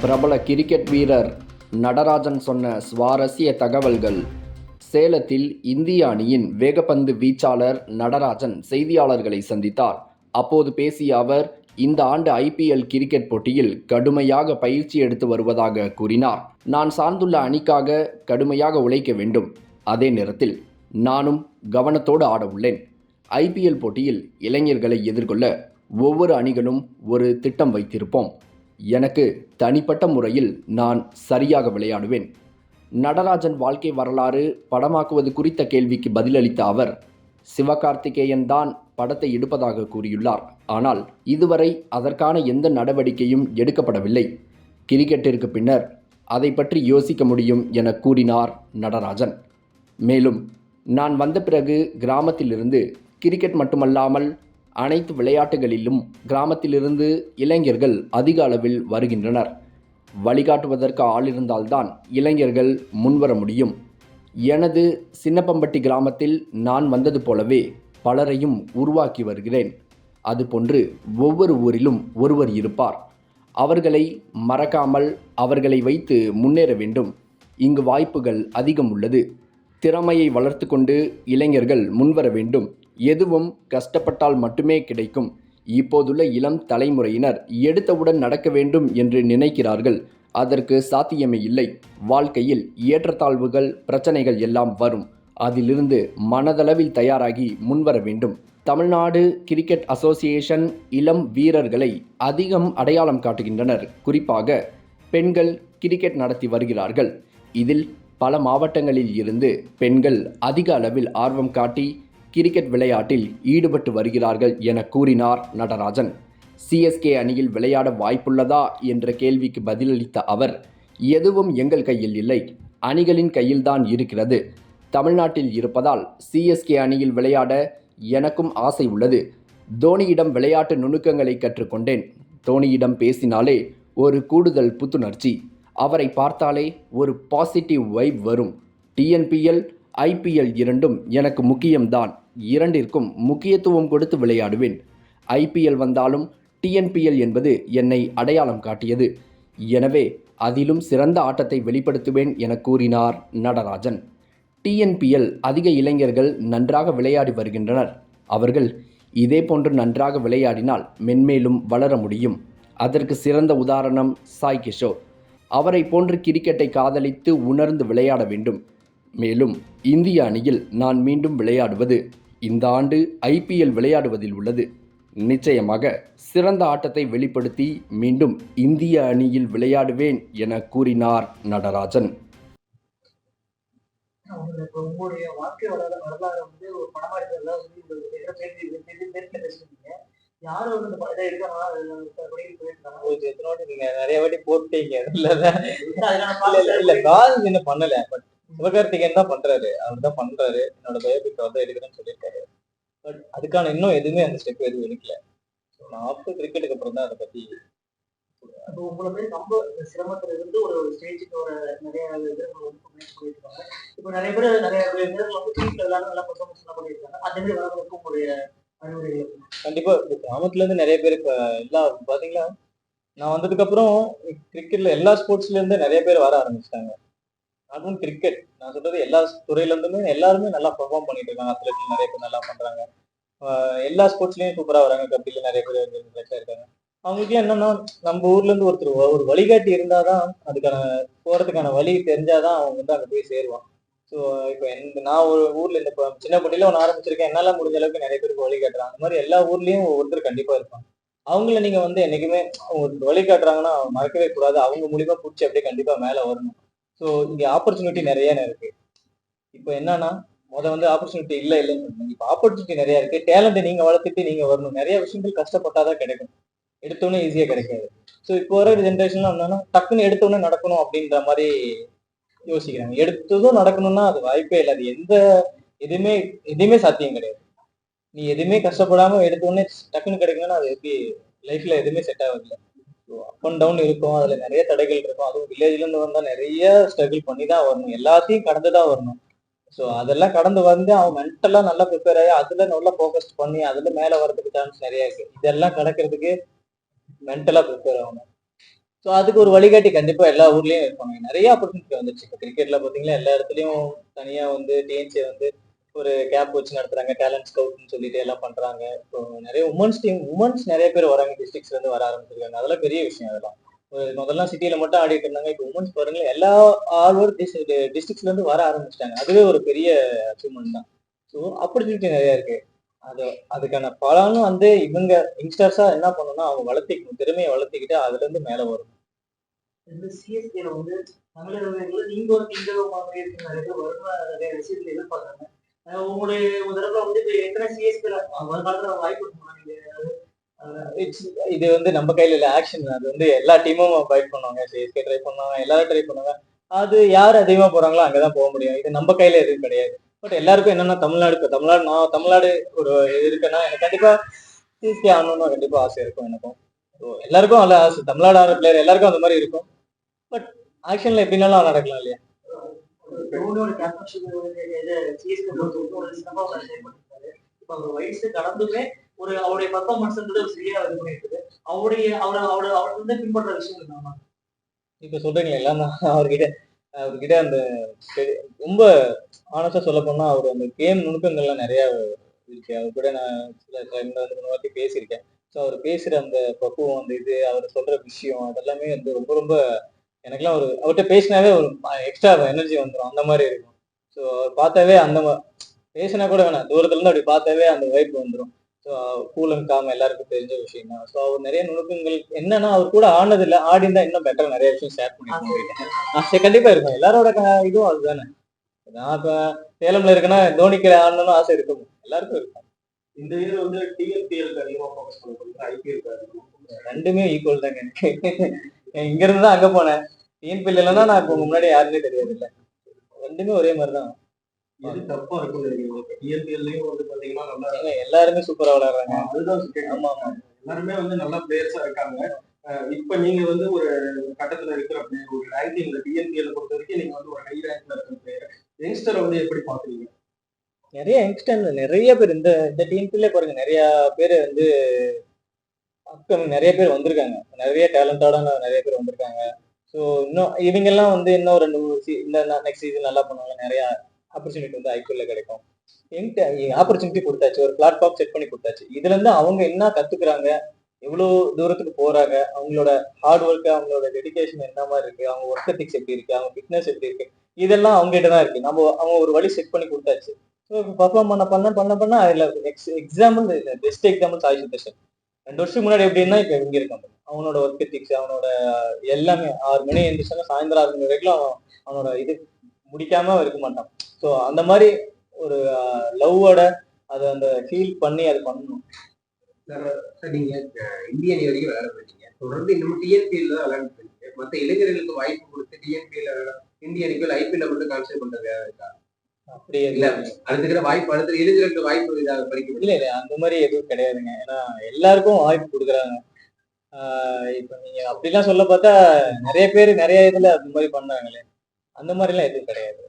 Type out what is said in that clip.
பிரபல கிரிக்கெட் வீரர் நடராஜன் சொன்ன சுவாரஸ்ய தகவல்கள். சேலத்தில் இந்திய அணியின் வேகப்பந்து வீச்சாளர் நடராஜன் செய்தியாளர்களை சந்தித்தார். அப்போது பேசிய அவர், இந்த ஆண்டு ஐபிஎல் கிரிக்கெட் போட்டியில் கடுமையாக பயிற்சி எடுத்து வருவதாக கூறினார். நான் சார்ந்துள்ள அணிக்காக கடுமையாக உழைக்க வேண்டும். அதே நேரத்தில் நானும் கவனத்தோடு ஆட உள்ளேன். ஐபிஎல் போட்டியில் இளைஞர்களை எதிர்கொள்ள ஒவ்வொரு அணிகளும் ஒரு திட்டம் வைத்திருப்போம். எனக்கு தனிப்பட்ட முறையில் நான் சரியாக விளையாடுவேன். நடராஜன் வாழ்க்கை வரலாறு படமாக்குவது குறித்த கேள்விக்கு பதிலளித்த அவர், சிவகார்த்திகேயன் தான் படத்தை எடுப்பதாக கூறியுள்ளார். ஆனால் இதுவரை அதற்கான எந்த நடவடிக்கையும் எடுக்கப்படவில்லை. கிரிக்கெட்டிற்கு பின்னர் அதை பற்றி யோசிக்க முடியும் என கூறினார் நடராஜன். மேலும், நான் வந்த பிறகு கிராமத்திலிருந்து கிரிக்கெட் மட்டுமல்லாமல் அனைத்து விளையாட்டுகளிலும் கிராமத்திலிருந்து இளைஞர்கள் அதிக அளவில் வருகின்றனர். வழிகாட்டுவதற்கு ஆள் இருந்தால்தான் இளைஞர்கள் முன்வர முடியும். எனது சின்னப்பம்பட்டி கிராமத்தில் நான் வந்தது போலவே பலரையும் உருவாக்கி வருகிறேன். அதுபோன்று ஒவ்வொரு ஊரிலும் ஒருவர் இருப்பார். அவர்களை மறக்காமல் அவர்களை வைத்து முன்னேற வேண்டும். இங்கு வாய்ப்புகள் அதிகம் உள்ளது. திறமையை வளர்த்து கொண்டு இளைஞர்கள் முன்வர வேண்டும். எதுவும் கஷ்டப்பட்டால் மட்டுமே கிடைக்கும். இப்போதுள்ள இளம் தலைமுறையினர் எடுத்தவுடன் நடக்க வேண்டும் என்று நினைக்கிறார்கள். அதற்கு சாத்தியமே இல்லை. வாழ்க்கையில் ஏற்றத்தாழ்வுகள், பிரச்சனைகள் எல்லாம் வரும். அதிலிருந்து மனதளவில் தயாராகி முன்வர வேண்டும். தமிழ்நாடு கிரிக்கெட் அசோசியேஷன் இளம் வீரர்களை அதிகம் அடையாளம் காட்டுகின்றனர். குறிப்பாக பெண்கள் கிரிக்கெட் நடத்தி வருகிறார்கள். இதில் பல மாவட்டங்களில் இருந்து பெண்கள் அதிக அளவில் ஆர்வம் காட்டி கிரிக்கெட் விளையாட்டில் ஈடுபட்டு வருகிறார்கள் என கூறினார் நடராஜன். சிஎஸ்கே அணியில் விளையாட வாய்ப்புள்ளதா என்ற கேள்விக்கு பதிலளித்த அவர், எதுவும் எங்கள் கையில் இல்லை, அணிகளின் கையில்தான் இருக்கிறது. தமிழ்நாட்டில் இருப்பதால் சிஎஸ்கே அணியில் விளையாட எனக்கும் ஆசை உள்ளது. தோனியிடம் விளையாட்டு நுணுக்கங்களை கற்றுக்கொண்டேன். தோனியிடம் பேசினாலே ஒரு கூடுதல் புத்துணர்ச்சி. அவரை பார்த்தாலே ஒரு பாசிட்டிவ் வைப் வரும். டிஎன்பிஎல், ஐபிஎல் இரண்டும் எனக்கு முக்கியம்தான். இரண்டிற்கும் முக்கியத்துவம் கொடுத்து விளையாடுவேன். ஐபிஎல் வந்தாலும் டிஎன்பிஎல் என்பது என்னை அடையாளம் காட்டியது. எனவே அதிலும் சிறந்த ஆட்டத்தை வெளிப்படுத்துவேன் என கூறினார் நடராஜன். டிஎன்பிஎல் அதிக இளைஞர்கள் நன்றாக விளையாடி வருகின்றனர். அவர்கள் இதே போன்று நன்றாக விளையாடினால் மென்மேலும் வளர முடியும். அதற்கு சிறந்த உதாரணம் சாய் கிஷோர். அவரை போன்று கிரிக்கெட்டை காதலித்து உணர்ந்து விளையாட வேண்டும். மேலும் இந்திய அணியில் நான் மீண்டும் விளையாடுவது இந்த ஆண்டு ஐபிஎல் விளையாடுவதில் உள்ளது. நிச்சயமாக சிறந்த ஆட்டத்தை வெளிப்படுத்தி மீண்டும் இந்திய அணியில் விளையாடுவேன் என கூறினார் நடராஜன். உங்களுடைய வாழ்க்கை வரலாறு வந்து ஒரு படமா இருக்கிறதா நீங்க நிறைய வாட்டி போட்டீங்க. இல்ல கால் என்ன பண்ணல, பட் சிவகார்த்திகேயன் தான் பண்றாரு. அவர் தான் பண்றாரு. என்னோட பயோபிக் வந்து எடுக்கிறேன்னு சொல்லியிருக்காரு. பட் அதுக்கான இன்னும் எதுவுமே அந்த ஸ்டெப் எதுவும் எடுக்கல. நான் ஆஃப்டர் கிரிக்கெட்டுக்கு அப்புறம் தான் அதை பத்தி உங்களை மாதிரி ரொம்ப சிரமத்துல இருந்து ஒரு ஸ்டேஜுக்கு ஒரு நிறைய போயிருக்காங்க. இப்போ நிறைய பேர் வந்து டீம்ல எல்லாரும் நல்லா பெர்ஃபார்மன்ஸ் பண்ணியிருக்காங்க. அதே மாதிரி வரவங்களுக்கும் உங்களுடைய அறிவுரைகள்? கண்டிப்பா கிராமத்துல இருந்து நிறைய பேர் இப்ப எல்லாம் பாத்தீங்களா, நான் வந்ததுக்கு அப்புறம் கிரிக்கெட்ல எல்லா ஸ்போர்ட்ஸ்ல இருந்து நிறைய பேர் வர ஆரம்பிச்சிட்டாங்க. அதுவும் கிரிக்கெட் நான் சொல்றது எல்லா துறையில இருந்துமே எல்லாருமே நல்லா பெர்ஃபார்ம் பண்ணிட்டு இருக்காங்க. அத்லெட்ல நிறைய பேர் நல்லா பண்றாங்க. எல்லா ஸ்போர்ட்ஸ்லயும் சூப்பரா வராங்க. கபடியில நிறைய பேர் இருக்காங்க. அவங்களுக்கு என்னன்னா, நம்ம ஊர்ல இருந்து ஒருத்தர் ஒரு வழிகாட்டி இருந்தாதான் அதுக்கான போறதுக்கான வழி தெரிஞ்சாதான் அவங்க வந்து அங்க போய் சேருவான். ஸோ இப்போ நான் ஒரு ஊர்ல இந்த சின்ன பட்டியில ஒன்று ஆரம்பிச்சிருக்கேன். என்னால முடிஞ்ச அளவுக்கு நிறைய பேருக்கு வழிகாட்டுறாங்க. அந்த மாதிரி எல்லா ஊர்லயும் ஒருத்தர் கண்டிப்பா இருப்பாங்க. அவங்கள நீங்க வந்து என்னைக்குமே ஒரு வழிகாட்டுறாங்கன்னா மறக்கவே கூடாது. அவங்க மூலியமா பிடிச்சி அப்படியே கண்டிப்பா மேல வரணும். ஸோ இங்க ஆப்பர்ச்சுனிட்டி நிறைய இருக்கு. இப்போ என்னன்னா, வந்து ஆப்பர்ச்சுனிட்டி இல்லைன்னு சொன்னீங்க. இப்போ ஆப்பர்ச்சுனிட்டி நிறைய இருக்கு. டேலண்ட் நீங்க வளர்த்துட்டு நீங்க வரணும். நிறைய விஷயங்கள் கஷ்டப்பட்டாதான் கிடைக்கும். எடுத்தோன்னே ஈஸியா கிடைக்காது. ஸோ இப்போ வர ஜென்ரேஷன்ல என்னன்னா, டக்குன்னு எடுத்தோன்னே நடக்கணும் அப்படின்ற மாதிரி யோசிக்கிறாங்க. எடுத்ததும் நடக்கணும்னா அது வாய்ப்பே இல்லை. அது எதுவுமே சாத்தியம் கிடையாது. நீ எதுவுமே கஷ்டப்படாம எடுத்தோடனே டக்குன்னு கிடைக்கணும்னா அது எப்படி லைஃப்ல எதுவுமே செட் ஆகுது. அப் அண்ட் டவுன் இருக்கும். அதுல நிறைய தடைகள் இருக்கும். அதுவும் வில்லேஜ்ல இருந்து வந்தா நிறைய ஸ்ட்ரகிள் பண்ணி தான் வரணும். எல்லாத்தையும் கடந்துதான் வரணும். ஸோ அதெல்லாம் கடந்து வந்து அவன் மென்டலா நல்லா ப்ரிப்பேர் ஆகி அதுல நல்லா ஃபோக்கஸ் பண்ணி அதுல மேல வரதுக்கு சான்ஸ் நிறைய இருக்கு. இதெல்லாம் கடக்கிறதுக்கு மென்டலா ப்ரிப்பேர் ஆகணும். ஸோ அதுக்கு ஒரு வழிகாட்டி கண்டிப்பா எல்லா ஊர்லயும் இருப்பாங்க. நிறைய ஆப்பர்ச்சுனிட்டி வந்துச்சு. இப்போ கிரிக்கெட்ல பாத்தீங்கன்னா எல்லா இடத்துலயும் தனியா வந்து டிஎன்சிஏ வந்து ஒரு கேம்ப் வச்சு நடத்துறாங்க. டேலண்ட் ஸ்கவுட்னு சொல்லிட்டு எல்லாம் பண்றாங்க. இப்போ நிறைய உமன்ஸ் நிறைய பேர் வராங்க. டிஸ்ட்ரிக்ட்ஸ்ல இருந்து வர ஆரம்பிச்சிருக்காங்க. அதெல்லாம் பெரிய விஷயம் அதெல்லாம். முதல்ல சிட்டில மட்டும் ஆடிட்டு இருந்தாங்க. இப்போ உமன்ஸ் பாருங்க எல்லா ஆல் ஓவர் டிஸ்ட்ரிக்ட்ஸ்ல இருந்து வர ஆரம்பிச்சிட்டாங்க. அதுவே ஒரு பெரிய அச்சீவ்மெண்ட் தான். ஸோ ஆப்பர்ச்சுனிட்டி நிறைய இருக்கு. அது அதுக்கான பலனும் வந்து இவங்க யங்ஸ்டர்ஸா என்ன பண்ணணும்னா அவங்க வளர்த்திக்கணும். திறமையை வளர்த்திக்கிட்டு அதுல இருந்து மேல வரும். இந்த சிஎஸ்கேல வந்து தமிழர்கள் நீங்க ஒரு கிங்டோ மாதிரி இருக்கு நிறைய பேர் வருமா நிறைய விஷயத்துல எதிர்பார்க்கறாங்க. உங்களுடைய ஒரு தடவை வந்து இப்ப எத்தனை சிஎஸ்கேல வருங்காலத்துல வாய்ப்பு இருக்குமா நீங்க இட்ஸ் இது வந்து நம்ம கையில இல்ல ஆக்ஷன். அது வந்து எல்லா டீமும் ஃபைட் பண்ணுவாங்க. சிஎஸ்கே ட்ரை பண்ணுவாங்க. எல்லாரும் ட்ரை பண்ணுவாங்க. அது யார் அதிகமா போறாங்களோ அங்கதான் போக முடியும். இது நம்ம கையில எதுவும் கிடையாது. பட் எல்லாருக்கும் என்னன்னா தமிழ்நாடு ஒரு இது இருக்குன்னா எனக்கு கண்டிப்பா சிஎஸ்கே ஆடணும்னு கண்டிப்பா ஆசை இருக்கும் எனக்கும். ஸோ எல்லாருக்கும் அல்ல ஆசை. தமிழ்நாடு ஆடுற பிளேயர் எல்லாருக்கும் அந்த மாதிரி இருக்கும். பட் ஆக்ஷன்ல எப்படினாலும் நடக்கலாம் இல்லையா? தோனியோட கேப்டன்ஷிப் சிஎஸ்கே ஒரு சிறப்பா செயல்பட்டிருக்காரு. இப்ப அவர் வயசு கடந்துமே ஒரு அவருடைய பர்ஃபார்மன்ஸ்ன்றது சரியா இது பண்ணிருக்குது. அவர் வந்து பின்பற்ற விஷயங்கள் என்னன்னா இப்ப சொல்றீங்களா எல்லாம் அவர்கிட்ட அந்த ரொம்ப ஆனஸ்டா சொல்ல போனா அவர் அந்த கேம் நுணுக்கங்கள்லாம் நிறைய இருக்கு. அவர் கூட நான் சில ரெண்டு மூணு வாட்டி பேசியிருக்கேன். ஸோ அவர் பேசுற அந்த பக்குவம் அந்த இது அவர் சொல்ற விஷயம் அதெல்லாமே வந்து ரொம்ப ரொம்ப எனக்கெல்லாம் ஒரு அவர்கிட்ட பேசினாவே ஒரு எக்ஸ்ட்ரா எனர்ஜி வந்துடும் அந்த மாதிரி இருக்கும். ஸோ அவர் பார்த்தாவே அந்த பேசினா கூட வேணாம் தூரத்துல இருந்து அப்படி பார்த்தாவே அந்த வைப் வந்துடும். ஸோ கூல் அண்ட் காம் எல்லாருக்கும் தெரிஞ்ச விஷயம் தான். ஸோ அவர் நிறைய நுணுக்கங்கள் என்னன்னா அவர் கூட ஆனது இல்லை ஆடி இருந்தா இன்னும் பெட்டர் நிறைய விஷயம் ஷேர் பண்ணிருக்கோம். ஆசை கண்டிப்பா இருக்கும். எல்லாரோட இதுவும் அதுதானே. நான் இப்ப சேலம்ல இருக்கேன்னா தோனிக்கு ஆடணும்னு ஆசை இருக்கும். எல்லாருக்கும் இருக்கும். இந்த இயர் வந்து டிஎன்பிஎல் அதிகமா ஃபோக்கஸ் பண்ண போறீங்க ஐபிஎல் ரெண்டுமே ஈக்குவல் தாங்க எனக்கு. இங்க இருந்து தான் அங்க போனேன். டிஎன்பிஎல் இல்லைன்னா நான் இப்போ முன்னாடி யாருமே தெரியாது இல்லை. ரெண்டுமே ஒரே மாதிரி தான். எது தப்பா இருக்கும்னு நினைக்கிறீங்க? டிஎன்பிஎல்லையும் வந்து பாத்தீங்கன்னா நல்லா எல்லாருமே சூப்பரா விளையாடுறாங்க. அதுதான் ஆமா ஆமா. எல்லாருமே வந்து நல்ல பிளேயர்ஸா இருக்காங்க. இப்ப நீங்க வந்து ஒரு கட்டத்துல இருக்கிற பிளேயர் ஒரு ரேங்கிங்ல டிஎன்பிஎல் பொறுத்த வரைக்கும் நீங்க வந்து ஒரு ஹை ரேங்க்ல இருக்கிற பிளேயர் யங்ஸ்டரை வந்து எப்படி பாக்குறீங்க? நிறைய யங்ஸ்டர் நிறைய பேர் இந்த இந்த டீம்குள்ளே பாருங்க நிறைய பேர் வந்து அப்கமிங் நிறைய பேர் வந்திருக்காங்க. நிறைய டேலண்டடான நிறைய பேர் வந்திருக்காங்க. ஸோ இன்னும் இவங்க எல்லாம் வந்து இன்னும் ரெண்டு இந்த நெக்ஸ்ட் சீசன் நல்லா பண்ணுவாங்க. நிறைய ஆப்பர்ச்சுனிட்டி வந்து ஐபிஎல்ல கிடைக்கும். என்கிட்ட ஆப்பர்ச்சுனிட்டி கொடுத்தாச்சு. ஒரு பிளாட்ஃபார்ம் செட் பண்ணி கொடுத்தாச்சு. இதுல இருந்து அவங்க என்ன கத்துக்கிறாங்க எவ்வளவு தூரத்துக்கு போறாங்க அவங்களோட ஹார்ட் ஒர்க் அவங்களோட டெடிகேஷன் என்ன மாதிரி இருக்கு அவங்க ஒர்க் எத்திக்ஸ் எப்படி இருக்கு அவங்க ஃபிட்னஸ் எப்படி இருக்கு இதெல்லாம் அவங்ககிட்ட தான் இருக்கு. அவங்க ஒரு வழி செட் பண்ணி கொடுத்தாச்சு. ஸோ பர்ஃபார்ம் பண்ண அதுல example best example Sai Sudharsan 2 வருஷம் முன்னாடி எப்படின்னா இப்ப இங்க இருக்காங்க. அவனோட ஒர்க் எத்திக்ஸ் அவனோட எல்லாமே 6 மணி எழுந்துச்சுன்னா சாயந்தரம் 6 மணி வரைக்கும் அவனோட இது முடிக்காம இருக்க மாட்டான். ஸோ அந்த மாதிரி ஒரு லவ்வோட அதை அந்த ஃபீல் பண்ணி அது பண்ணணும். நீங்க இந்திய அணி வரைக்கும் விளையாட போயிட்டீங்க. தொடர்ந்து இன்னும் டிஎன்பிஎல் தான் விளையாண்டு இருக்கீங்க. மற்ற இளைஞர்களுக்கு வாய்ப்பு கொடுத்து டிஎன்பிஎல் இந்திய அணிக்கு ஐபிஎல் மட்டும் கான்சென்ட் பண்றது இருக்கா? அப்படி இல்ல அடுத்துக்கிற வாய்ப்பு அடுத்த இளைஞர்களுக்கு வாய்ப்பு இதாக படிக்க இல்ல இல்ல அந்த மாதிரி எதுவும் கிடையாதுங்க. ஏன்னா எல்லாருக்கும் வாய்ப்பு கொடுக்குறாங்க. இப்ப நீங்க அப்படிலாம் சொல்ல பார்த்தா நிறைய பேர் நிறைய இதுல அந்த மாதிரி பண்ணாங்களே அந்த மாதிரி எல்லாம் எதுவும் கிடையாது.